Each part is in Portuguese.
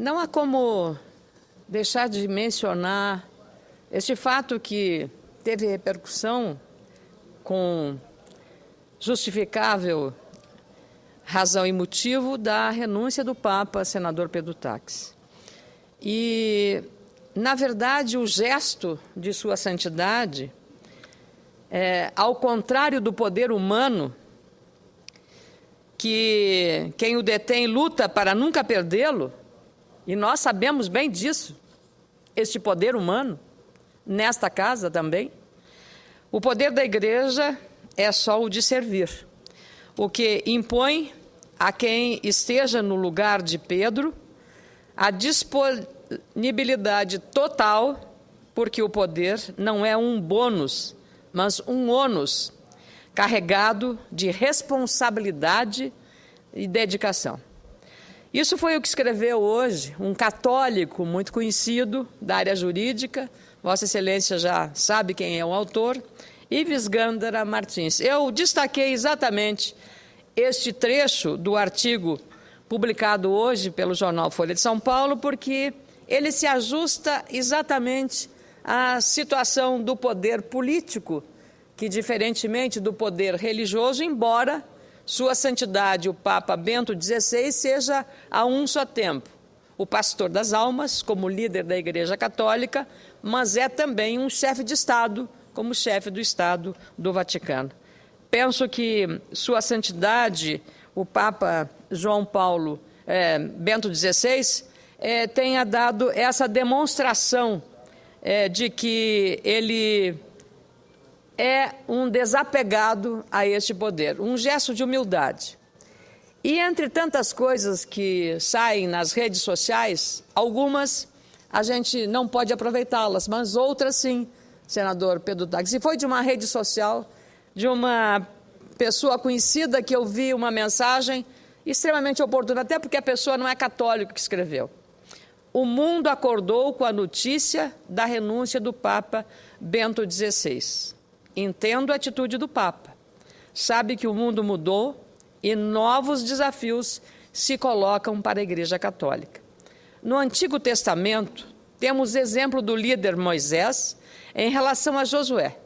Não há como deixar de mencionar este fato que teve repercussão com justificável razão e motivo da renúncia do Papa, senador Pedro Taques. E, na verdade, o gesto de Sua Santidade, ao contrário do poder humano, que quem o detém luta para nunca perdê-lo, e nós sabemos bem disso, este poder humano, nesta casa também, o poder da Igreja é só o de servir, o que impõe a quem esteja no lugar de Pedro a disponibilidade total, porque o poder não é um bônus, mas um ônus carregado de responsabilidade e dedicação. Isso foi o que escreveu hoje um católico muito conhecido da área jurídica, Vossa Excelência já sabe quem é o autor, Ives Gândara Martins. Eu destaquei exatamente este trecho do artigo publicado hoje pelo jornal Folha de São Paulo, porque ele se ajusta exatamente à situação do poder político, que, diferentemente do poder religioso, embora Sua Santidade, o Papa Bento XVI, seja a um só tempo o pastor das almas, como líder da Igreja Católica, mas é também um chefe de Estado, como chefe do Estado do Vaticano. Penso que Sua Santidade, o Papa João Paulo Bento XVI, tenha dado essa demonstração de que ele é um desapegado a este poder, um gesto de humildade. E entre tantas coisas que saem nas redes sociais, algumas a gente não pode aproveitá-las, mas outras sim, senador Pedro Taques. E foi de uma rede social, de uma pessoa conhecida, que eu vi uma mensagem extremamente oportuna, até porque a pessoa não é católica que escreveu. O mundo acordou com a notícia da renúncia do Papa Bento XVI. Entendo a atitude do Papa. Sabe que o mundo mudou e novos desafios se colocam para a Igreja Católica. No Antigo Testamento, temos exemplo do líder Moisés em relação a Josué.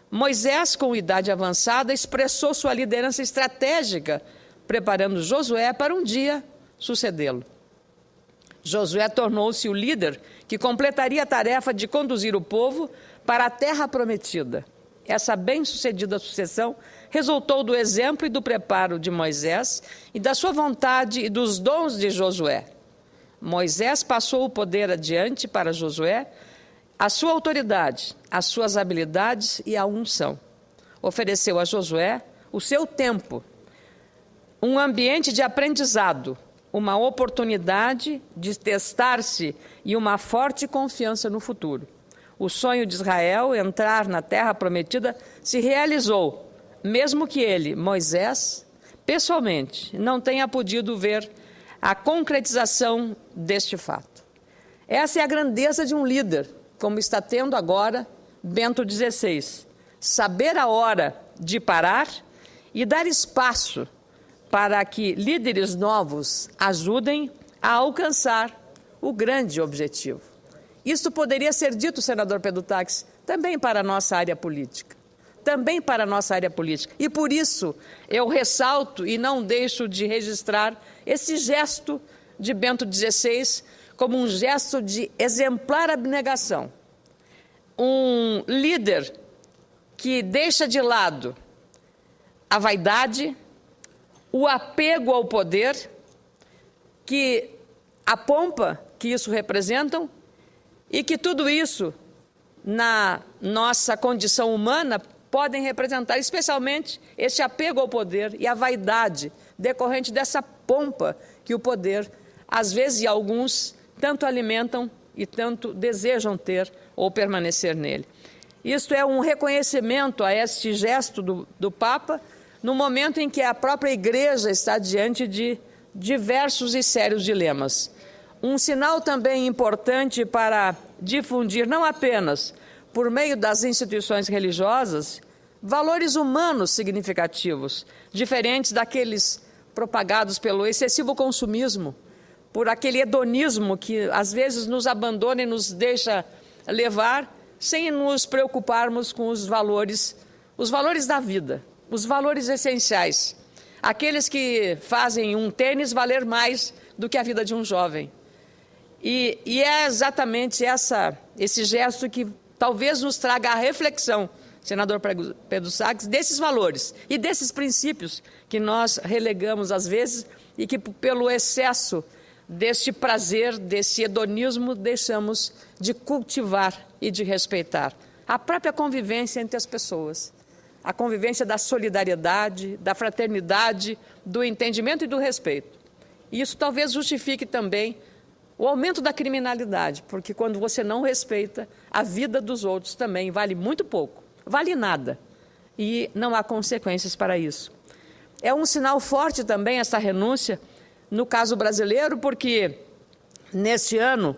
Moisés, com idade avançada, expressou sua liderança estratégica, preparando Josué para um dia sucedê-lo. Josué tornou-se o líder que completaria a tarefa de conduzir o povo para a terra prometida. Essa bem-sucedida sucessão resultou do exemplo e do preparo de Moisés e da sua vontade e dos dons de Josué. Moisés passou o poder adiante para Josué, a sua autoridade, as suas habilidades e a unção. Ofereceu a Josué o seu tempo, um ambiente de aprendizado, uma oportunidade de testar-se e uma forte confiança no futuro. O sonho de Israel, entrar na terra prometida, se realizou, mesmo que ele, Moisés, pessoalmente, não tenha podido ver a concretização deste fato. Essa é a grandeza de um líder, como está tendo agora Bento XVI. Saber a hora de parar e dar espaço para que líderes novos ajudem a alcançar o grande objetivo. Isto poderia ser dito, senador Pedro Taques, também para a nossa área política. Também para a nossa área política. E por isso eu ressalto e não deixo de registrar esse gesto de Bento XVI como um gesto de exemplar abnegação. Um líder que deixa de lado a vaidade, o apego ao poder, que a pompa que isso representam, e que tudo isso, na nossa condição humana, podem representar, especialmente este apego ao poder e a vaidade decorrente dessa pompa que o poder, às vezes, e alguns, tanto alimentam e tanto desejam ter ou permanecer nele. Isto é um reconhecimento a este gesto do Papa, no momento em que a própria Igreja está diante de diversos e sérios dilemas. Um sinal também importante para difundir, não apenas por meio das instituições religiosas, valores humanos significativos, diferentes daqueles propagados pelo excessivo consumismo, por aquele hedonismo que às vezes nos abandona e nos deixa levar sem nos preocuparmos com os valores da vida, os valores essenciais, aqueles que fazem um tênis valer mais do que a vida de um jovem. E é exatamente esse gesto que talvez nos traga a reflexão, senador Pedro Saques, desses valores e desses princípios que nós relegamos às vezes e que pelo excesso deste prazer, desse hedonismo, deixamos de cultivar e de respeitar a própria convivência entre as pessoas, a convivência da solidariedade, da fraternidade, do entendimento e do respeito. E isso talvez justifique também o aumento da criminalidade, porque quando você não respeita, a vida dos outros também vale muito pouco, vale nada, e não há consequências para isso. É um sinal forte também essa renúncia no caso brasileiro, porque neste ano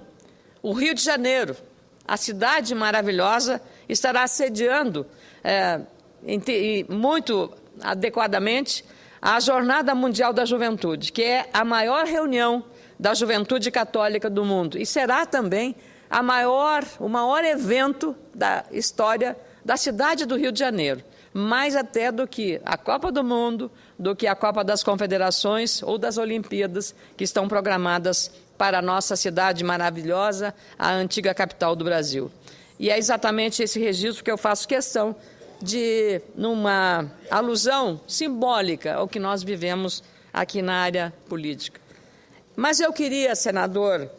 o Rio de Janeiro, a cidade maravilhosa, estará sediando muito adequadamente a Jornada Mundial da Juventude, que é a maior reunião da juventude católica do mundo, e será também o maior evento da história da cidade do Rio de Janeiro, mais até do que a Copa do Mundo, do que a Copa das Confederações ou das Olimpíadas, que estão programadas para a nossa cidade maravilhosa, a antiga capital do Brasil. E é exatamente esse registro que eu faço questão de, numa alusão simbólica ao que nós vivemos aqui na área política. Mas eu queria, senador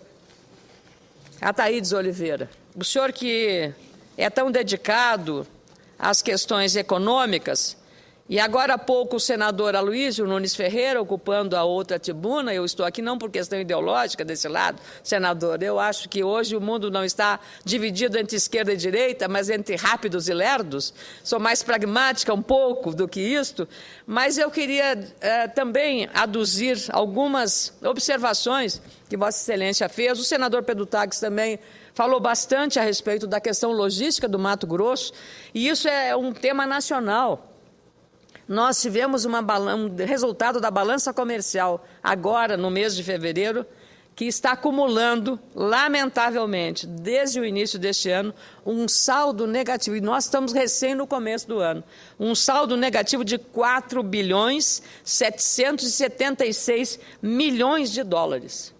Ataídes Oliveira, o senhor que é tão dedicado às questões econômicas, e agora há pouco o senador Aloysio Nunes Ferreira ocupando a outra tribuna, eu estou aqui não por questão ideológica desse lado, senador, eu acho que hoje o mundo não está dividido entre esquerda e direita, mas entre rápidos e lerdos, sou mais pragmática um pouco do que isto, mas eu queria também aduzir algumas observações que Vossa Excelência fez, o senador Pedro Taques também falou bastante a respeito da questão logística do Mato Grosso, e isso é um tema nacional. Nós tivemos um resultado da balança comercial agora, no mês de fevereiro, que está acumulando, lamentavelmente, desde o início deste ano, um saldo negativo, e nós estamos recém no começo do ano, um saldo negativo de 4.776 bilhões de dólares.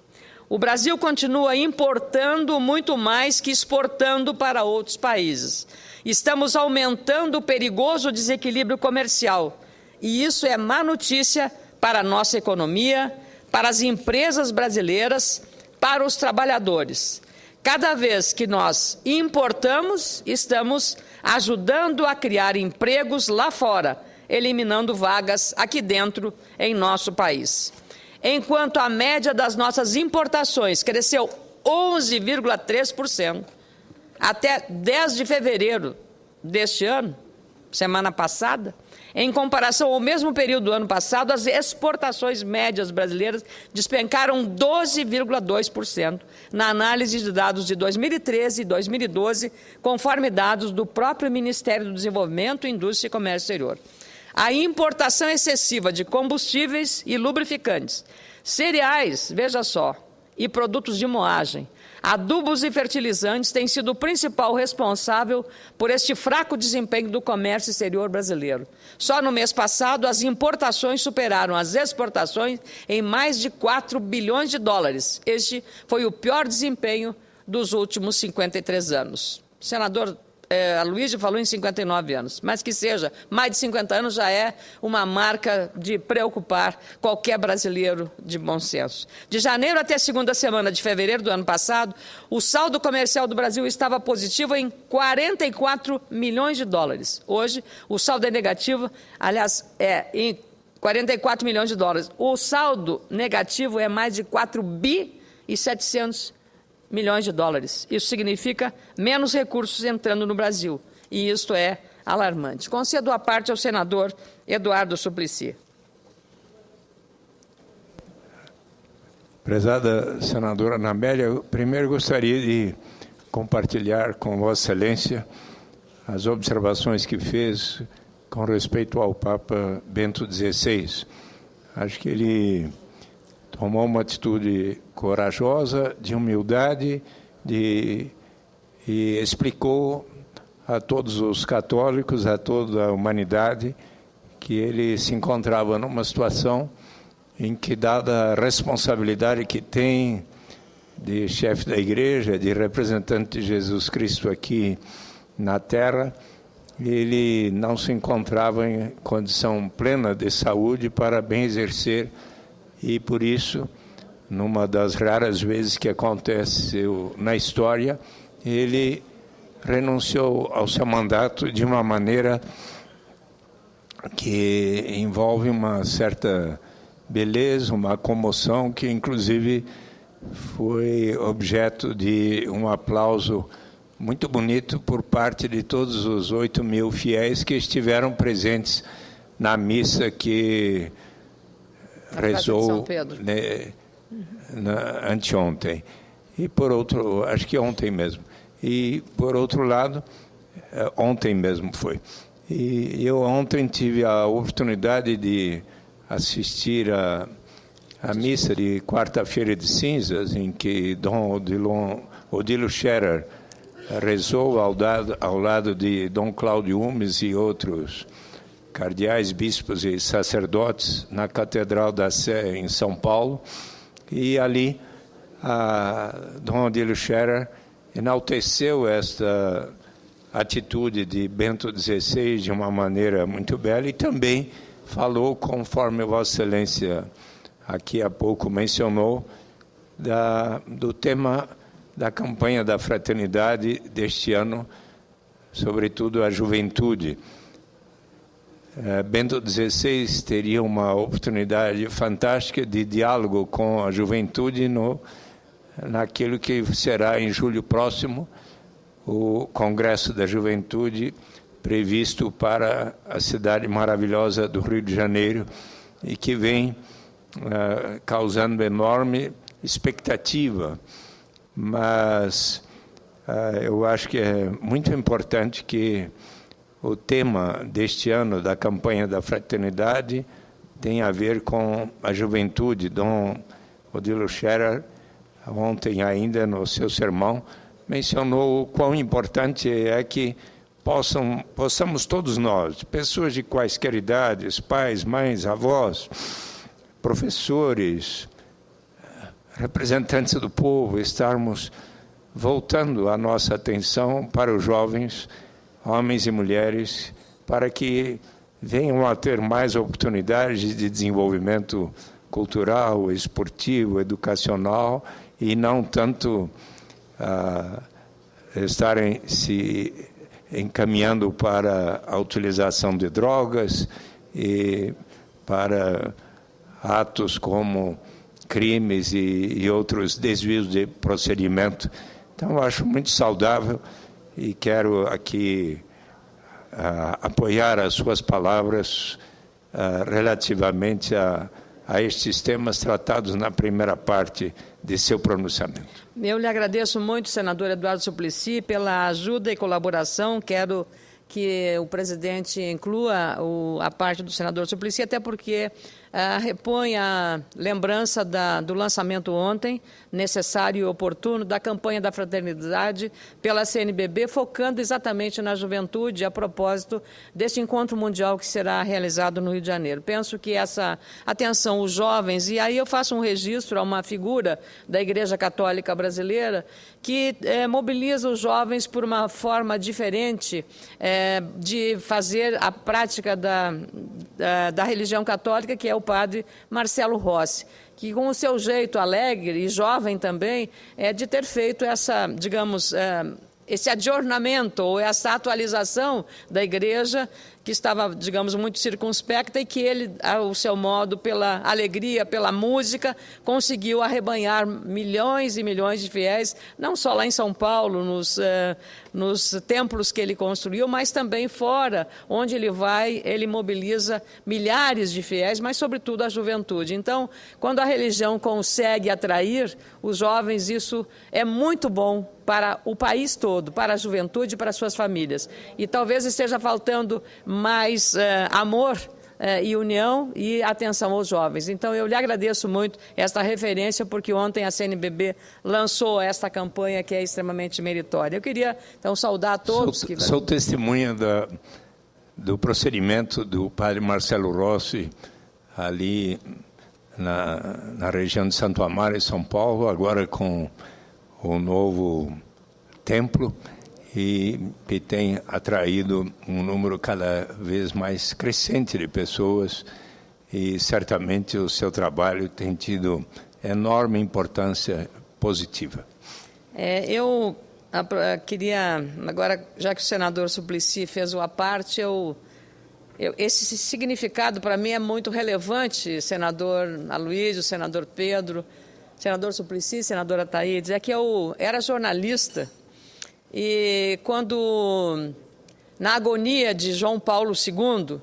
O Brasil continua importando muito mais que exportando para outros países. Estamos aumentando o perigoso desequilíbrio comercial, e isso é má notícia para a nossa economia, para as empresas brasileiras, para os trabalhadores. Cada vez que nós importamos, estamos ajudando a criar empregos lá fora, eliminando vagas aqui dentro em nosso país. Enquanto a média das nossas importações cresceu 11,3%, até 10 de fevereiro deste ano, semana passada, em comparação ao mesmo período do ano passado, as exportações médias brasileiras despencaram 12,2% na análise de dados de 2013 e 2012, conforme dados do próprio Ministério do Desenvolvimento, Indústria e Comércio Exterior. A importação excessiva de combustíveis e lubrificantes, cereais, veja só, e produtos de moagem, adubos e fertilizantes têm sido o principal responsável por este fraco desempenho do comércio exterior brasileiro. Só no mês passado, as importações superaram as exportações em mais de 4 bilhões de dólares. Este foi o pior desempenho dos últimos 53 anos. O senador Aloysio falou em 59 anos, mas que seja, mais de 50 anos já é uma marca de preocupar qualquer brasileiro de bom senso. De janeiro até a segunda semana de fevereiro do ano passado, o saldo comercial do Brasil estava positivo em 44 milhões de dólares. Hoje, o saldo é negativo, aliás, em 44 milhões de dólares. O saldo negativo é mais de 4 bi e 700 milhões de dólares. Isso significa menos recursos entrando no Brasil. E isto é alarmante. Concedo a parte ao senador Eduardo Suplicy. Prezada senadora Ana Amélia, eu primeiro gostaria de compartilhar com Vossa Excelência as observações que fez com respeito ao Papa Bento XVI. Acho que ele tomou uma atitude corajosa, de humildade, e explicou a todos os católicos, a toda a humanidade, que ele se encontrava numa situação em que, dada a responsabilidade que tem de chefe da igreja, de representante de Jesus Cristo aqui na Terra, ele não se encontrava em condição plena de saúde para bem exercer, e por isso, numa das raras vezes que aconteceu na história, ele renunciou ao seu mandato de uma maneira que envolve uma certa beleza, uma comoção, que inclusive foi objeto de um aplauso muito bonito por parte de todos os 8.000 fiéis que estiveram presentes na missa que rezou anteontem. E por outro, acho que ontem mesmo. E por outro lado, ontem mesmo foi. E eu ontem tive a oportunidade de assistir a missa de quarta-feira de cinzas, em que Dom Odilo Scherer rezou ao lado de Dom Cláudio Umes e outros cardeais, bispos e sacerdotes na Catedral da Sé, em São Paulo. E ali, Dom Odilo Scherer enalteceu esta atitude de Bento XVI de uma maneira muito bela, e também falou, conforme Vossa Excelência aqui há pouco mencionou, do tema da campanha da fraternidade deste ano, sobretudo a juventude. Bento XVI teria uma oportunidade fantástica de diálogo com a juventude naquilo que será em julho próximo o Congresso da Juventude, previsto para a cidade maravilhosa do Rio de Janeiro, e que vem causando enorme expectativa. Mas eu acho que é muito importante que o tema deste ano da campanha da fraternidade tenha a ver com a juventude. Dom Odilo Scherer, ontem ainda no seu sermão, mencionou o quão importante é que possamos todos nós, pessoas de quaisquer idades, pais, mães, avós, professores, representantes do povo, estarmos voltando a nossa atenção para os jovens, homens e mulheres, para que venham a ter mais oportunidades de desenvolvimento cultural, esportivo, educacional, e não tanto estarem se encaminhando para a utilização de drogas e para atos como crimes e outros desvios de procedimento. Então, eu acho muito saudável e quero aqui apoiar as suas palavras relativamente a estes temas tratados na primeira parte de seu pronunciamento. Eu lhe agradeço muito, senador Eduardo Suplicy, pela ajuda e colaboração. Quero que o presidente inclua a parte do senador Suplicy, até porque repõe a lembrança do lançamento ontem, necessário e oportuno, da campanha da fraternidade pela CNBB, focando exatamente na juventude, a propósito desse encontro mundial que será realizado no Rio de Janeiro. Penso que essa atenção aos jovens, e aí eu faço um registro a uma figura da Igreja Católica Brasileira que mobiliza os jovens por uma forma diferente de fazer a prática da religião católica, que é o padre Marcelo Rossi, que com o seu jeito alegre e jovem também, de ter feito essa, digamos, esse adornamento ou essa atualização da igreja, que estava, digamos, muito circunspecta, e que ele, ao seu modo, pela alegria, pela música, conseguiu arrebanhar milhões e milhões de fiéis, não só lá em São Paulo, nos templos que ele construiu, mas também fora, onde ele vai, ele mobiliza milhares de fiéis, mas, sobretudo, a juventude. Então, quando a religião consegue atrair os jovens, isso é muito bom para o país todo, para a juventude e para as suas famílias. E talvez esteja faltando mais amor e união e atenção aos jovens. Então, eu lhe agradeço muito esta referência, porque ontem a CNBB lançou esta campanha que é extremamente meritória. Eu queria, então, saudar a todos. Sou testemunha do procedimento do padre Marcelo Rossi, ali na região de Santo Amaro, em São Paulo, agora com o novo templo, e tem atraído um número cada vez mais crescente de pessoas, e certamente o seu trabalho tem tido enorme importância positiva. Eu queria, agora, já que o senador Suplicy fez o à parte, esse significado para mim é muito relevante, senador Aloysio, senador Pedro, senador Suplicy, senadora Thaídes, é que eu era jornalista e quando, na agonia de João Paulo II,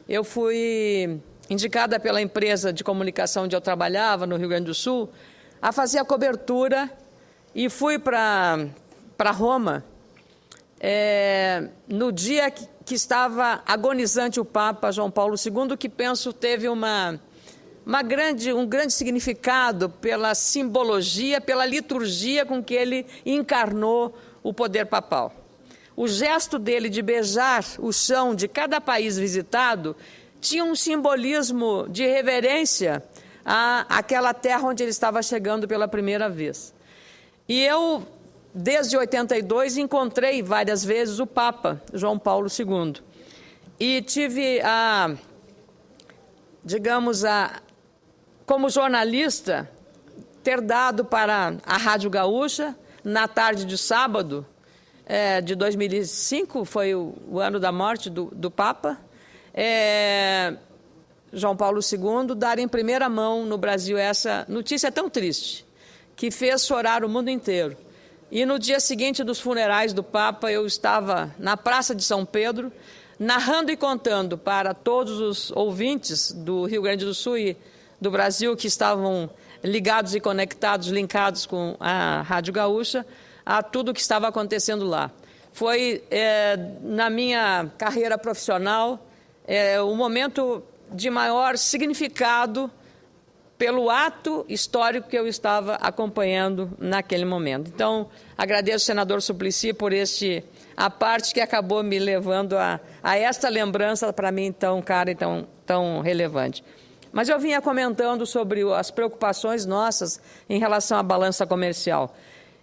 eu fui indicada pela empresa de comunicação onde eu trabalhava, no Rio Grande do Sul, a fazer a cobertura e fui para Roma no dia que estava agonizante o Papa João Paulo II, que penso teve um grande significado pela simbologia, pela liturgia com que ele encarnou o poder papal. O gesto dele de beijar o chão de cada país visitado tinha um simbolismo de reverência àquela terra onde ele estava chegando pela primeira vez. E eu, desde 82, encontrei várias vezes o Papa João Paulo II. E tive como jornalista, ter dado para a Rádio Gaúcha, na tarde de sábado de 2005, foi o ano da morte do Papa, João Paulo II, dar em primeira mão no Brasil essa notícia tão triste, que fez chorar o mundo inteiro. E no dia seguinte dos funerais do Papa, eu estava na Praça de São Pedro, narrando e contando para todos os ouvintes do Rio Grande do Sul e do Brasil que estavam ligados e conectados, linkados com a Rádio Gaúcha, a tudo o que estava acontecendo lá. Foi, na minha carreira profissional, o momento de maior significado pelo ato histórico que eu estava acompanhando naquele momento. Então, agradeço ao senador Suplicy por a parte que acabou me levando a esta lembrança para mim tão cara e tão relevante. Mas eu vinha comentando sobre as preocupações nossas em relação à balança comercial.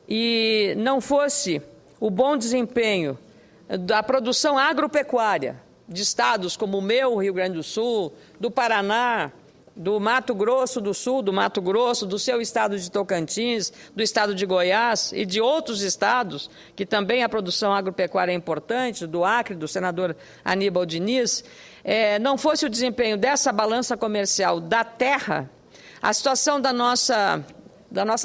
E não fosse o bom desempenho da produção agropecuária de estados como o meu, Rio Grande do Sul, do Paraná, do Mato Grosso do Sul, do Mato Grosso, do seu estado de Tocantins, do estado de Goiás e de outros estados, que também a produção agropecuária é importante, do Acre, do senador Aníbal Diniz, não fosse o desempenho dessa balança comercial da terra, a situação da nossa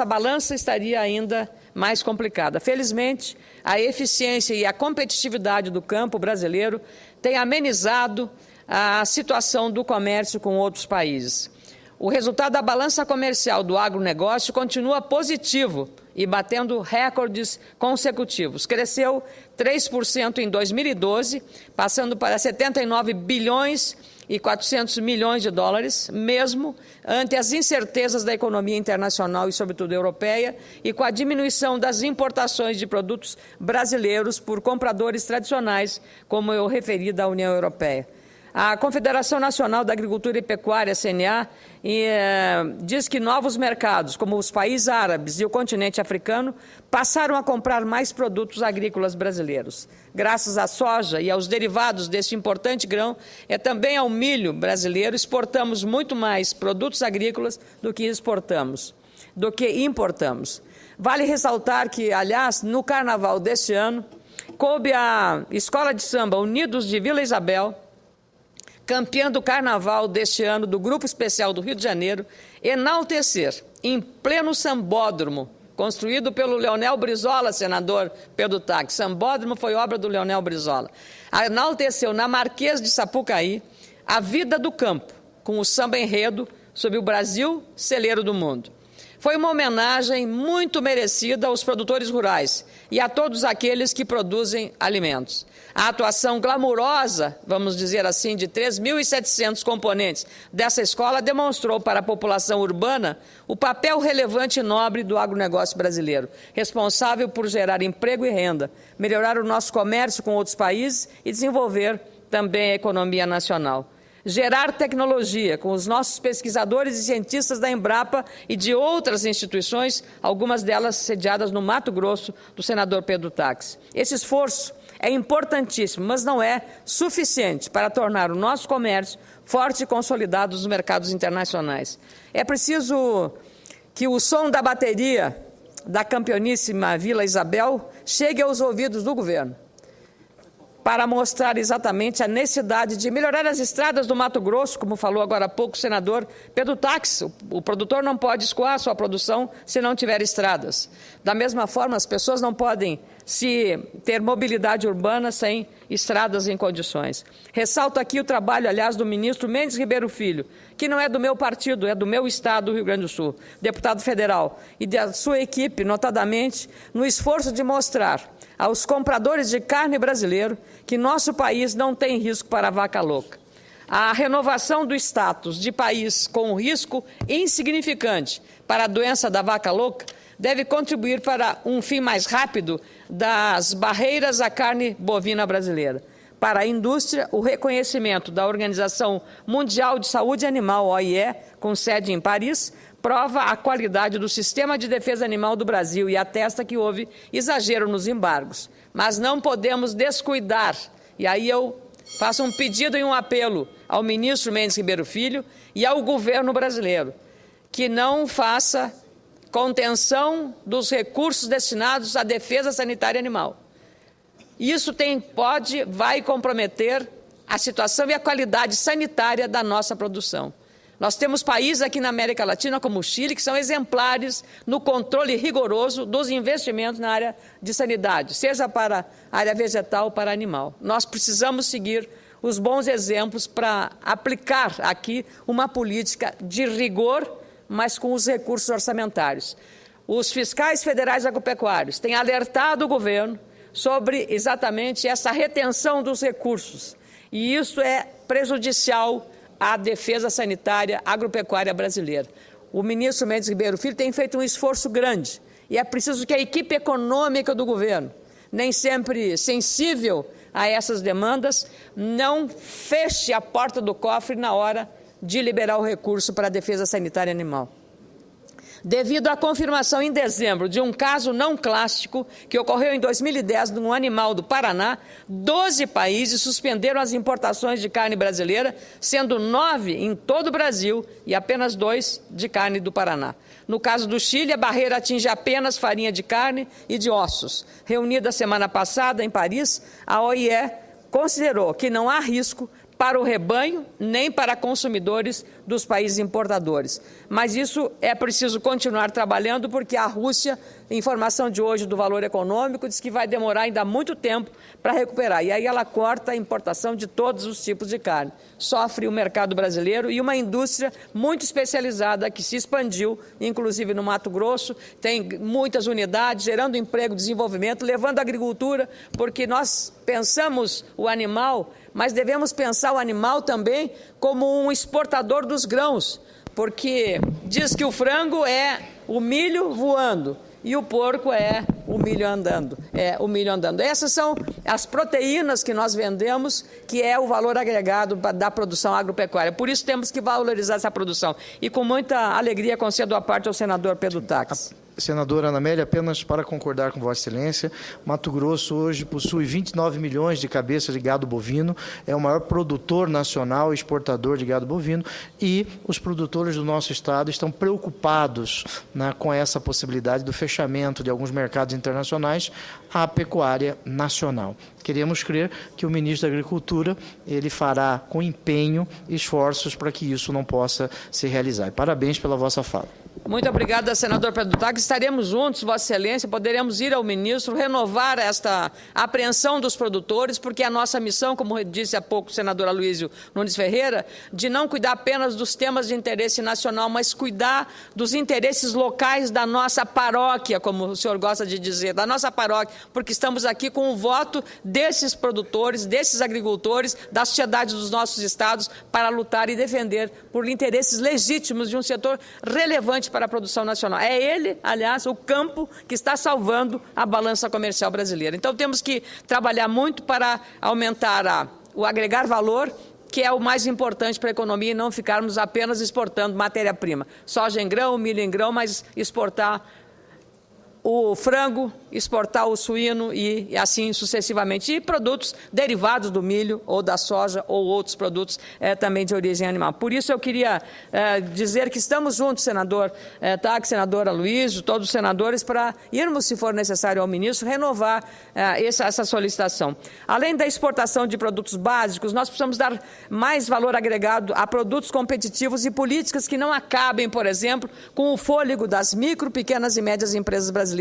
balança estaria ainda mais complicada. Felizmente, a eficiência e a competitividade do campo brasileiro têm amenizado a situação do comércio com outros países. O resultado da balança comercial do agronegócio continua positivo e batendo recordes consecutivos. Cresceu 3% em 2012, passando para 79 bilhões e 400 milhões de dólares, mesmo ante as incertezas da economia internacional e, sobretudo, europeia, e com a diminuição das importações de produtos brasileiros por compradores tradicionais, como eu referi da União Europeia. A Confederação Nacional da Agricultura e Pecuária, CNA, diz que novos mercados, como os países árabes e o continente africano, passaram a comprar mais produtos agrícolas brasileiros. Graças à soja e aos derivados deste importante grão, e também ao milho brasileiro, exportamos muito mais produtos agrícolas do que importamos. Vale ressaltar que, aliás, no carnaval deste ano, coube à Escola de Samba Unidos de Vila Isabel, campeã do carnaval deste ano do Grupo Especial do Rio de Janeiro, enaltecer, em pleno sambódromo, construído pelo Leonel Brizola, senador Pedro Taques. Sambódromo foi obra do Leonel Brizola. Enalteceu na Marquês de Sapucaí a vida do campo, com o samba enredo sobre o Brasil, celeiro do mundo. Foi uma homenagem muito merecida aos produtores rurais e a todos aqueles que produzem alimentos. A atuação glamurosa, vamos dizer assim, de 3.700 componentes dessa escola demonstrou para a população urbana o papel relevante e nobre do agronegócio brasileiro, responsável por gerar emprego e renda, melhorar o nosso comércio com outros países e desenvolver também a economia nacional. Gerar tecnologia com os nossos pesquisadores e cientistas da Embrapa e de outras instituições, algumas delas sediadas no Mato Grosso, do senador Pedro Táxi. Esse esforço é importantíssimo, mas não é suficiente para tornar o nosso comércio forte e consolidado nos mercados internacionais. É preciso que o som da bateria da campeoníssima Vila Isabel chegue aos ouvidos do governo, para mostrar exatamente a necessidade de melhorar as estradas do Mato Grosso, como falou agora há pouco o senador Pedro Táxi. O produtor não pode escoar sua produção se não tiver estradas. Da mesma forma, as pessoas não podem ter mobilidade urbana sem estradas em condições. Ressalto aqui o trabalho, aliás, do ministro Mendes Ribeiro Filho, que não é do meu partido, é do meu estado, do Rio Grande do Sul, deputado federal, e da sua equipe, notadamente, no esforço de mostrar aos compradores de carne brasileiro que nosso país não tem risco para a vaca louca. A renovação do status de país com risco insignificante para a doença da vaca louca deve contribuir para um fim mais rápido das barreiras à carne bovina brasileira. Para a indústria, o reconhecimento da Organização Mundial de Saúde Animal, OIE, com sede em Paris, prova a qualidade do sistema de defesa animal do Brasil e atesta que houve exagero nos embargos. Mas não podemos descuidar, e aí eu faço um pedido e um apelo ao ministro Mendes Ribeiro Filho e ao governo brasileiro, que não faça contenção dos recursos destinados à defesa sanitária animal. Isso vai comprometer a situação e a qualidade sanitária da nossa produção. Nós temos países aqui na América Latina, como o Chile, que são exemplares no controle rigoroso dos investimentos na área de sanidade, seja para a área vegetal ou para animal. Nós precisamos seguir os bons exemplos para aplicar aqui uma política de rigor, mas com os recursos orçamentários. Os fiscais federais agropecuários têm alertado o governo sobre exatamente essa retenção dos recursos, e isso é prejudicial à defesa sanitária agropecuária brasileira. O ministro Mendes Ribeiro Filho tem feito um esforço grande e é preciso que a equipe econômica do governo, nem sempre sensível a essas demandas, não feche a porta do cofre na hora de liberar o recurso para a defesa sanitária animal. Devido à confirmação em dezembro de um caso não clássico que ocorreu em 2010 num animal do Paraná, 12 países suspenderam as importações de carne brasileira, sendo 9 em todo o Brasil e apenas 2 de carne do Paraná. No caso do Chile, a barreira atinge apenas farinha de carne e de ossos. Reunida semana passada em Paris, a OIE considerou que não há risco para o rebanho, nem para consumidores dos países importadores. Mas isso é preciso continuar trabalhando, porque a Rússia, informação de hoje do Valor Econômico, diz que vai demorar ainda muito tempo para recuperar. E aí ela corta a importação de todos os tipos de carne. Sofre o mercado brasileiro e uma indústria muito especializada que se expandiu, inclusive no Mato Grosso, tem muitas unidades, gerando emprego, desenvolvimento, levando a agricultura, porque nós pensamos o animal, mas devemos pensar o animal também como um exportador dos grãos, porque diz que o frango é o milho voando e o porco é o milho andando. Essas são as proteínas que nós vendemos, que é o valor agregado da produção agropecuária. Por isso temos que valorizar essa produção. E com muita alegria concedo a parte ao senador Pedro Táxi. Senadora Ana Amélia, apenas para concordar com Vossa Excelência, Mato Grosso hoje possui 29 milhões de cabeças de gado bovino, é o maior produtor nacional e exportador de gado bovino, e os produtores do nosso estado estão preocupados com essa possibilidade do fechamento de alguns mercados internacionais à pecuária nacional. Queremos crer que o ministro da Agricultura ele fará com empenho esforços para que isso não possa se realizar. E parabéns pela vossa fala. Muito obrigada, senador Pedro Taques. Estaremos juntos, Vossa Excelência, poderemos ir ao ministro, renovar esta apreensão dos produtores, porque a nossa missão, como disse há pouco o senador Aloysio Nunes Ferreira, de não cuidar apenas dos temas de interesse nacional, mas cuidar dos interesses locais da nossa paróquia, como o senhor gosta de dizer, da nossa paróquia, porque estamos aqui com o voto desses produtores, desses agricultores, da sociedade dos nossos estados, para lutar e defender por interesses legítimos de um setor relevante para a produção nacional. É ele, aliás, o campo que está salvando a balança comercial brasileira. Então, temos que trabalhar muito para aumentar o agregar valor, que é o mais importante para a economia, e não ficarmos apenas exportando matéria-prima. Soja em grão, milho em grão, mas exportar o frango, exportar o suíno e assim sucessivamente. E produtos derivados do milho ou da soja ou outros produtos também de origem animal. Por isso eu queria dizer que estamos juntos, senador Taques, senador Aloysio, todos os senadores, para irmos, se for necessário, ao ministro, renovar essa solicitação. Além da exportação de produtos básicos, nós precisamos dar mais valor agregado a produtos competitivos e políticas que não acabem, por exemplo, com o fôlego das micro, pequenas e médias empresas brasileiras,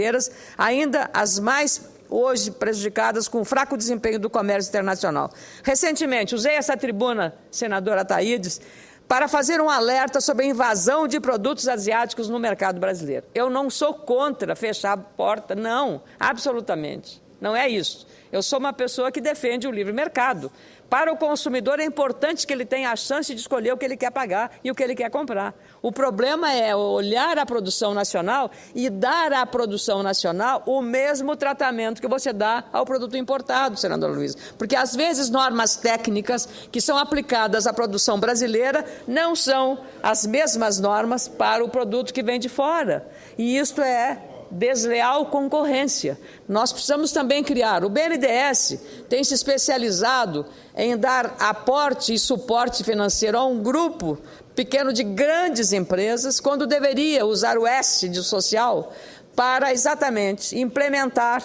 ainda as mais hoje prejudicadas com o fraco desempenho do comércio internacional. Recentemente, usei essa tribuna, senadora Thaídes, para fazer um alerta sobre a invasão de produtos asiáticos no mercado brasileiro. Eu não sou contra fechar a porta, não, absolutamente. Não é isso. Eu sou uma pessoa que defende o livre mercado. Para o consumidor é importante que ele tenha a chance de escolher o que ele quer pagar e o que ele quer comprar. O problema é olhar a produção nacional e dar à produção nacional o mesmo tratamento que você dá ao produto importado, senador Luiz. Porque, às vezes, normas técnicas que são aplicadas à produção brasileira não são as mesmas normas para o produto que vem de fora. E isto é desleal concorrência. Nós precisamos também criar. O BNDES tem se especializado em dar aporte e suporte financeiro a um grupo pequeno de grandes empresas, quando deveria usar o S de social para exatamente implementar,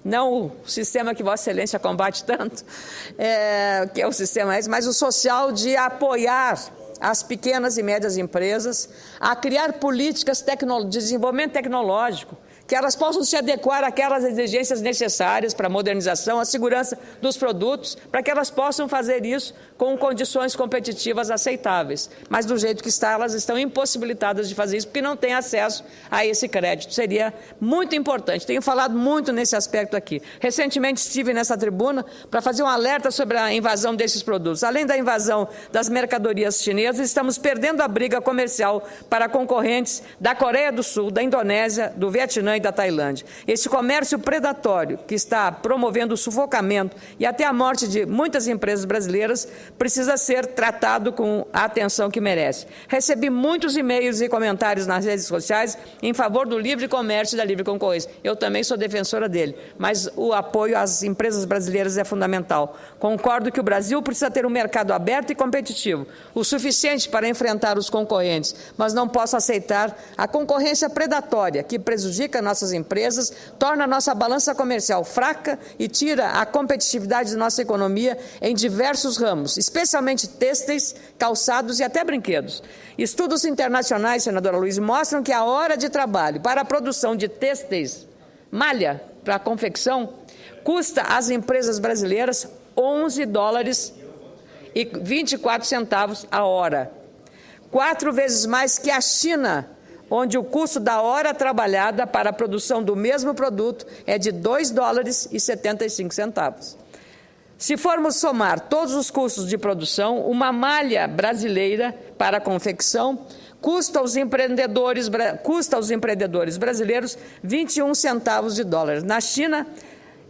não o sistema que Vossa Excelência combate tanto, que é o sistema S, mas o social de apoiar as pequenas e médias empresas a criar políticas de desenvolvimento tecnológico, que elas possam se adequar àquelas exigências necessárias para a modernização, a segurança dos produtos, para que elas possam fazer isso com condições competitivas aceitáveis. Mas, do jeito que está, elas estão impossibilitadas de fazer isso, porque não têm acesso a esse crédito. Seria muito importante. Tenho falado muito nesse aspecto aqui. Recentemente estive nessa tribuna para fazer um alerta sobre a invasão desses produtos. Além da invasão das mercadorias chinesas, estamos perdendo a briga comercial para concorrentes da Coreia do Sul, da Indonésia, do Vietnã e da Tailândia. Esse comércio predatório que está promovendo o sufocamento e até a morte de muitas empresas brasileiras precisa ser tratado com a atenção que merece. Recebi muitos e-mails e comentários nas redes sociais em favor do livre comércio e da livre concorrência. Eu também sou defensora dele, mas o apoio às empresas brasileiras é fundamental. Concordo que o Brasil precisa ter um mercado aberto e competitivo, o suficiente para enfrentar os concorrentes, mas não posso aceitar a concorrência predatória que prejudica nossas empresas, torna a nossa balança comercial fraca e tira a competitividade da nossa economia em diversos ramos, especialmente têxteis, calçados e até brinquedos. Estudos internacionais, senadora Aloysio, mostram que a hora de trabalho para a produção de têxteis, malha para a confecção, custa às empresas brasileiras $11,24 a hora. 4 vezes mais que a China, onde o custo da hora trabalhada para a produção do mesmo produto é de $2,75. Se formos somar todos os custos de produção, uma malha brasileira para a confecção custa aos empreendedores brasileiros 21 centavos de dólar. Na China,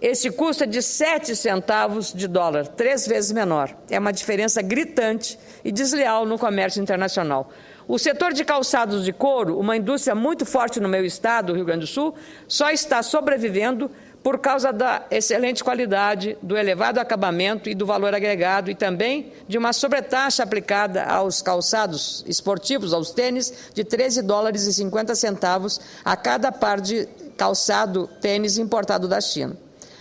esse custo é de 7 centavos de dólar, 3 vezes menor. É uma diferença gritante e desleal no comércio internacional. O setor de calçados de couro, uma indústria muito forte no meu estado, Rio Grande do Sul, só está sobrevivendo por causa da excelente qualidade, do elevado acabamento e do valor agregado, e também de uma sobretaxa aplicada aos calçados esportivos, aos tênis, de $13,50 a cada par de calçado tênis importado da China.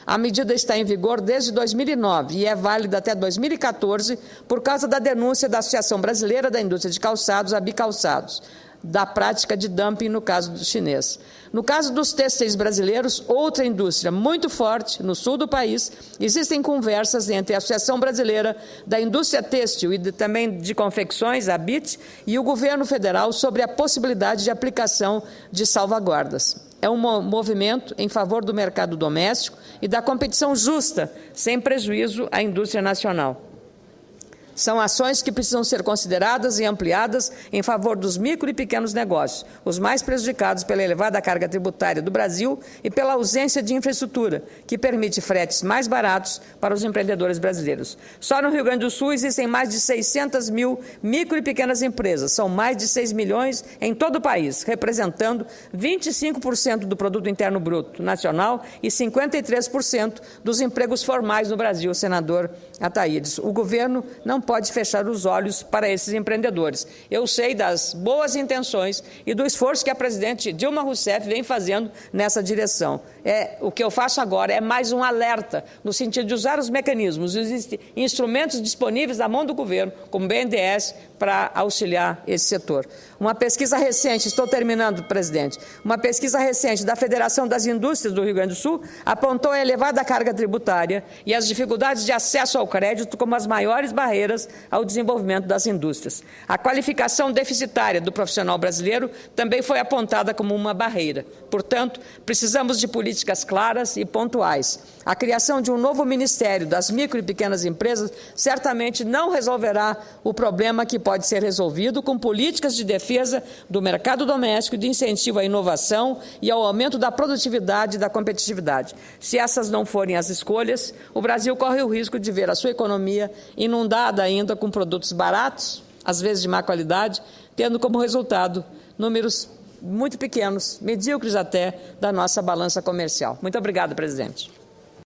A medida está em vigor desde 2009 e é válida até 2014 por causa da denúncia da Associação Brasileira da Indústria de Calçados, a Bicalçados, da prática de dumping no caso do chinês. No caso dos têxteis brasileiros, outra indústria muito forte no sul do país, existem conversas entre a Associação Brasileira da Indústria Têxtil e também de Confecções, a ABIT, e o governo federal sobre a possibilidade de aplicação de salvaguardas. É um movimento em favor do mercado doméstico e da competição justa, sem prejuízo à indústria nacional. São ações que precisam ser consideradas e ampliadas em favor dos micro e pequenos negócios, os mais prejudicados pela elevada carga tributária do Brasil e pela ausência de infraestrutura, que permite fretes mais baratos para os empreendedores brasileiros. Só no Rio Grande do Sul existem mais de 600 mil micro e pequenas empresas, são mais de 6 milhões em todo o país, representando 25% do produto interno bruto nacional e 53% dos empregos formais no Brasil, senador Ataídes. O governo não pode fechar os olhos para esses empreendedores. Eu sei das boas intenções e do esforço que a presidente Dilma Rousseff vem fazendo nessa direção. O que eu faço agora é mais um alerta, no sentido de usar os mecanismos e os instrumentos disponíveis na mão do governo, como o BNDES, para auxiliar esse setor. Uma pesquisa recente, estou terminando, presidente, uma pesquisa recente da Federação das Indústrias do Rio Grande do Sul apontou a elevada carga tributária e as dificuldades de acesso ao crédito como as maiores barreiras ao desenvolvimento das indústrias. A qualificação deficitária do profissional brasileiro também foi apontada como uma barreira. Portanto, precisamos de políticas claras e pontuais. A criação de um novo Ministério das Micro e Pequenas Empresas certamente não resolverá o problema que pode ser resolvido com políticas de defesa do mercado doméstico, de incentivo à inovação e ao aumento da produtividade e da competitividade. Se essas não forem as escolhas, o Brasil corre o risco de ver a sua economia inundada ainda com produtos baratos, às vezes de má qualidade, tendo como resultado números muito pequenos, medíocres até, da nossa balança comercial. Muito obrigada, presidente.